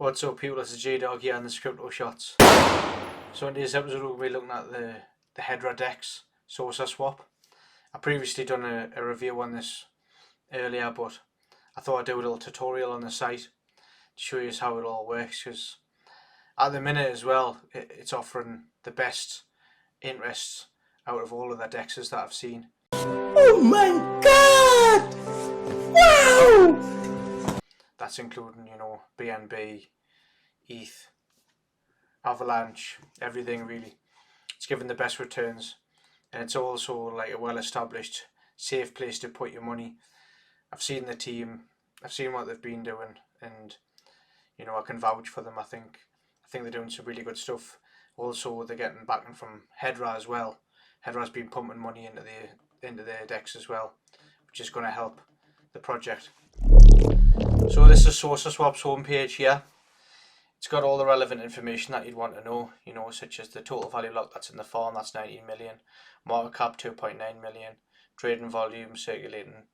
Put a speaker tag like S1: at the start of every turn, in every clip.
S1: What's up people, it's J-Dog here on the Crypto Shots. So in today's episode we'll be looking at the Hedera DEX SaucerSwap. I previously done a review on this earlier, but I thought I'd do a little tutorial on the site to show you how it all works, because at the minute as well it's offering the best interest out of all of the DEXs that I've seen.
S2: Oh my god! Wow!
S1: That's including, BNB, ETH, Avalanche, everything really. It's given the best returns, and it's also like a well-established, safe place to put your money. I've seen the team, I've seen what they've been doing, and I can vouch for them. I think they're doing some really good stuff. Also, they're getting backing from Hedera as well. Hedera's been pumping money into the DEX as well, which is going to help the project. So this is SaucerSwap's homepage here. It's got all the relevant information that you'd want to know, such as the total value locked that's in the farm, that's 19 million, market cap 2.9 million, trading volume, circulating,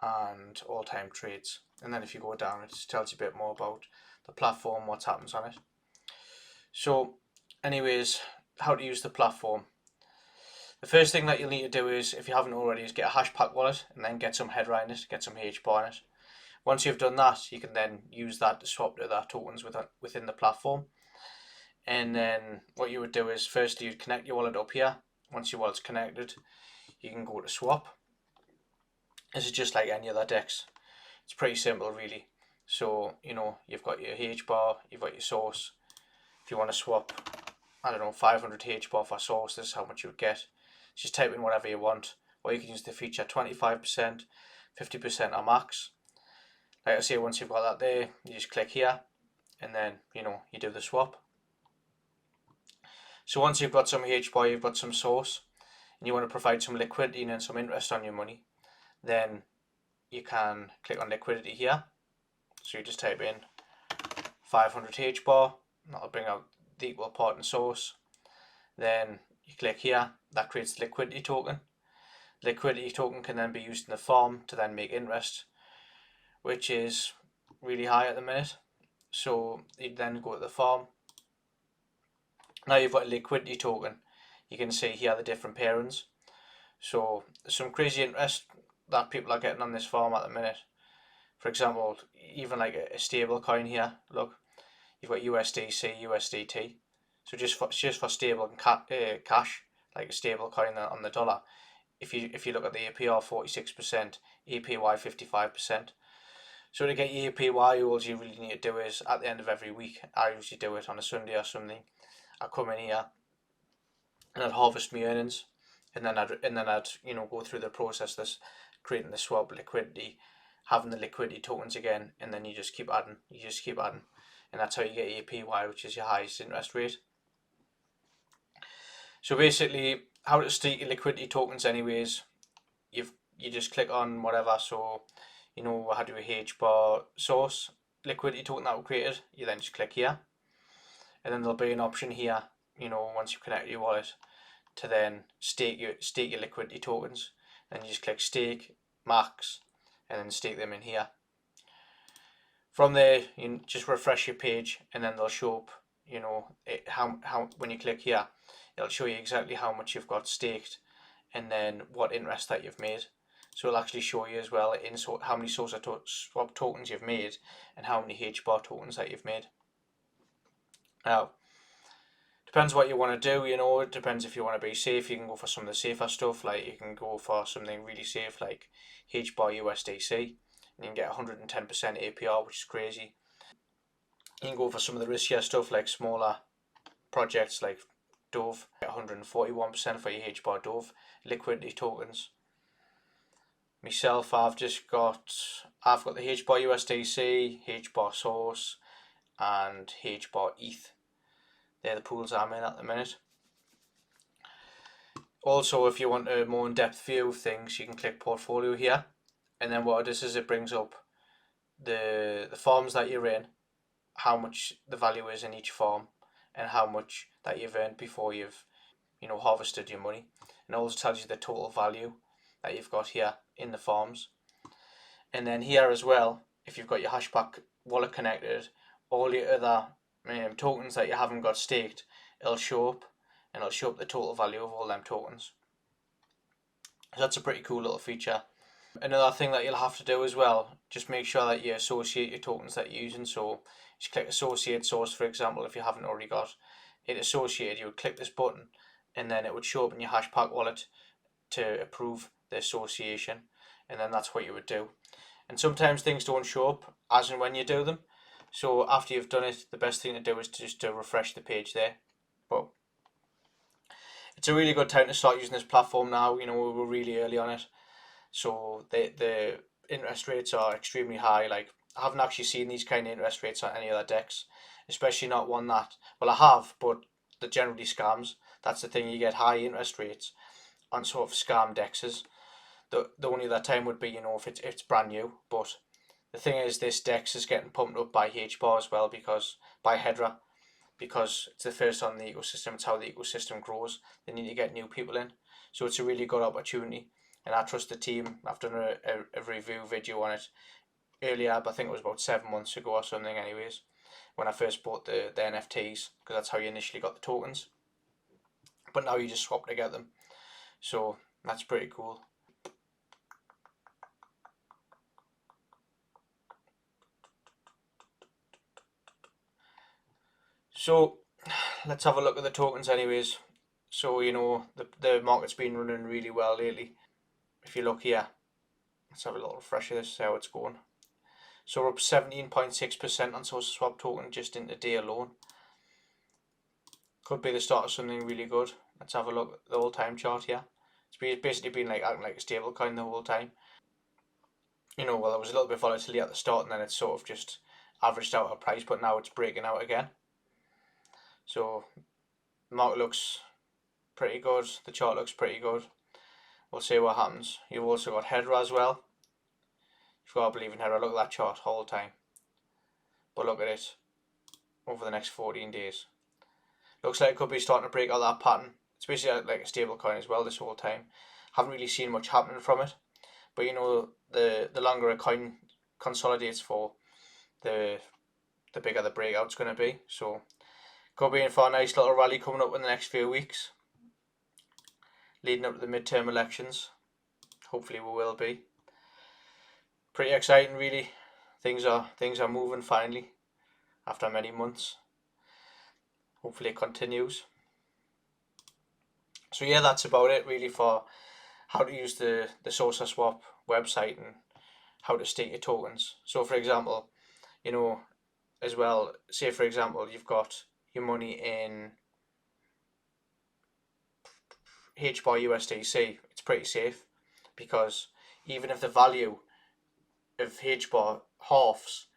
S1: and all-time trades. And then if you go down, it tells you a bit more about the platform, what happens on it. So anyways, how to use the platform. The first thing that you'll need to do is, if you haven't already, is get a Hashpack wallet and then get some Hedera in it, get some HBAR in it. Once you've done that, you can then use that to swap to their tokens within the platform. And then what you would do is, firstly you'd connect your wallet up here. Once your wallet's connected, you can go to swap. This is just like any other DEX. It's pretty simple really. So, you've got your HBAR, you've got your source. If you want to swap, 500 HBAR for source, this is how much you would get. Just type in whatever you want, or you can use the feature 25%, 50% or max. Like I say, once you've got that there, you just click here, and then you do the swap. So once you've got some HBAR, you've got some source, and you want to provide some liquidity and some interest on your money, then you can click on liquidity here. So you just type in 500 HBAR, and that'll bring out the equal part in source. Then you click here, that creates the liquidity token. Liquidity token can then be used in the farm to then make interest, which is really high at the minute. So you then go to the farm. Now you've got a liquidity token. You can see here the different pairings. So there's some crazy interest that people are getting on this farm at the minute. For example, even like a stable coin here. Look, you've got USDC, USDT. So just for stable and cash, like a stable coin on the dollar. If you look at the APR, 46%, APY 55%. So to get your APY, all you really need to do is, at the end of every week, I usually do it on a Sunday or something, I come in here and I'd harvest my earnings, and then I'd go through the process, this creating the swap liquidity, having the liquidity tokens again, and then you just keep adding, and that's how you get APY, which is your highest interest rate. So basically, how to stake your liquidity tokens anyways, you just click on whatever. So we had to do a HBAR source liquidity token that we created. You then just click here, and then there'll be an option here, once you connect your wallet, to then stake your liquidity tokens. Then you just click stake, max, and then stake them in here. From there, you just refresh your page, and then they'll show up, how when you click here, it'll show you exactly how much you've got staked, and then what interest that you've made. So it'll actually show you as well how many SaucerSwap tokens you've made and how many HBAR tokens that you've made. Now, depends what you want to do, it depends. If you want to be safe, you can go for some of the safer stuff, like you can go for something really safe like HBAR USDC, and you can get 110% APR, which is crazy. You can go for some of the riskier stuff like smaller projects like Dove, 141% for your HBAR Dove liquidity tokens. Myself, I've got the HBAR USDC, HBAR Source, and HBAR ETH. They're the pools I'm in at the minute. Also, if you want a more in-depth view of things, you can click portfolio here, and then what it does is it brings up the farms that you're in, how much the value is in each farm, and how much that you've earned before you've harvested your money. And it also tells you the total value that you've got here in the farms. And then here as well, if you've got your Hashpack wallet connected, all your other tokens that you haven't got staked, it'll show up, and it'll show up the total value of all them tokens. So that's a pretty cool little feature. Another thing that you'll have to do as well, just make sure that you associate your tokens that you're using. So just click associate source, for example, if you haven't already got it associated, you would click this button and then it would show up in your Hashpack wallet to approve the association, and then that's what you would do. And sometimes things don't show up as and when you do them, so after you've done it, the best thing to do is just to refresh the page there. But it's a really good time to start using this platform now. You know, we're really early on it, so the interest rates are extremely high. Like, I haven't actually seen these kind of interest rates on any other DEX, especially not one that, well, I have, but they're generally scams. That's the thing, you get high interest rates on sort of scam DEXs. The only other time would be, you know, if it's brand new. But the thing is, this DEX is getting pumped up by HBAR as well, because by Hedera, because it's the first on the ecosystem. It's how the ecosystem grows. They need to get new people in, so it's a really good opportunity. And I trust the team. I've done a review video on it earlier, but I think it was about 7 months ago or something anyways, when I first bought the NFTs, because that's how you initially got the tokens. But now you just swap to get them. So that's pretty cool. So let's have a look at the tokens anyways. So, you know, the market's been running really well lately. If you look here, let's have a little refresh of this, see how it's going. So we're up 17.6% on SaucerSwap token just in the day alone. Could be the start of something really good. Let's have a look at the all-time chart here. It's basically been like acting like a stable coin the whole time. You know, well, there was a little bit of volatility at the start, and then it's sort of just averaged out a price, but now it's breaking out again. So the market looks pretty good. The chart looks pretty good. We'll see what happens. You've also got Hedera as well. You've got to believe in Hedera. Look at that chart all the time. But look at it over the next 14 days. Looks like it could be starting to break out that pattern. It's basically like a stable coin as well this whole time. Haven't really seen much happening from it. But you know, the longer a coin consolidates for, the bigger the breakout's going to be. So could be in for a nice little rally coming up in the next few weeks, leading up to the midterm elections. Hopefully we will be. Pretty exciting really. Things are moving finally after many months. Hopefully it continues. So yeah, that's about it really for how to use the SaucerSwap website and how to stake your tokens. So for example, you know, as well, say for example you've got your money in HBAR USDC, it's pretty safe, because even if the value of HBAR halves,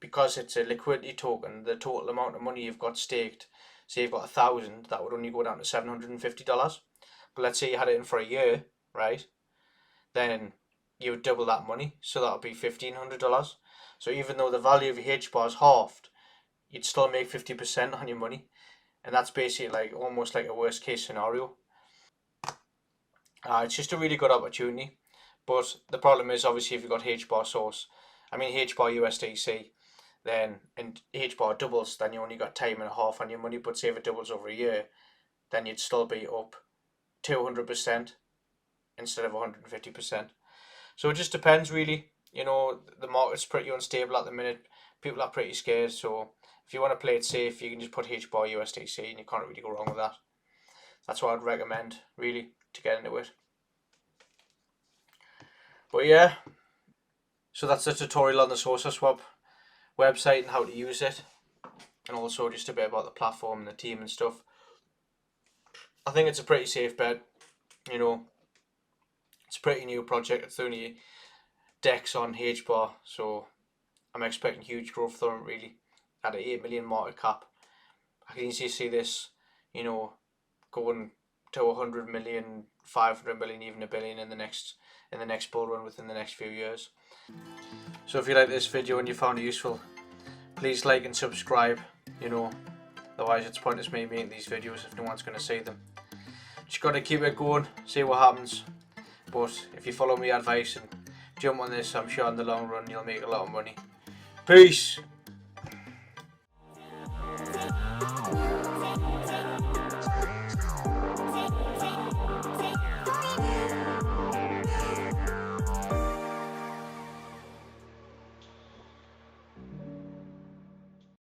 S1: because it's a liquidity token, the total amount of money you've got staked, say you've got 1,000, that would only go down to $750. But let's say you had it in for a year, right? Then you would double that money, so that would be $1,500. So even though the value of your HBAR is halved, you'd still make 50% on your money, and that's basically like almost like a worst case scenario. It's just a really good opportunity, but the problem is obviously if you've got HBAR USDC, then and HBAR doubles, then you only got time and a half on your money. But say if it doubles over a year, then you'd still be up 200% instead of 150%. So it just depends really. You know, the market's pretty unstable at the minute. People are pretty scared, so if you want to play it safe, you can just put HBAR USDC and you can't really go wrong with that. That's what I'd recommend really to get into it. But yeah, so that's the tutorial on the SaucerSwap website and how to use it, and also just a bit about the platform and the team and stuff. I think it's a pretty safe bet. You know, it's a pretty new project. It's the only DEX on HBAR, so I'm expecting huge growth from it really. At an 8 million market cap, I can easily see this, you know, going to 100 million, 500 million, even a billion in the next bull run within the next few years. So if you like this video and you found it useful, please like and subscribe. You know, otherwise it's pointless me making these videos if no one's going to see them. Just got to keep it going, see what happens. But if you follow my advice and jump on this, I'm sure in the long run you'll make a lot of money. Peace!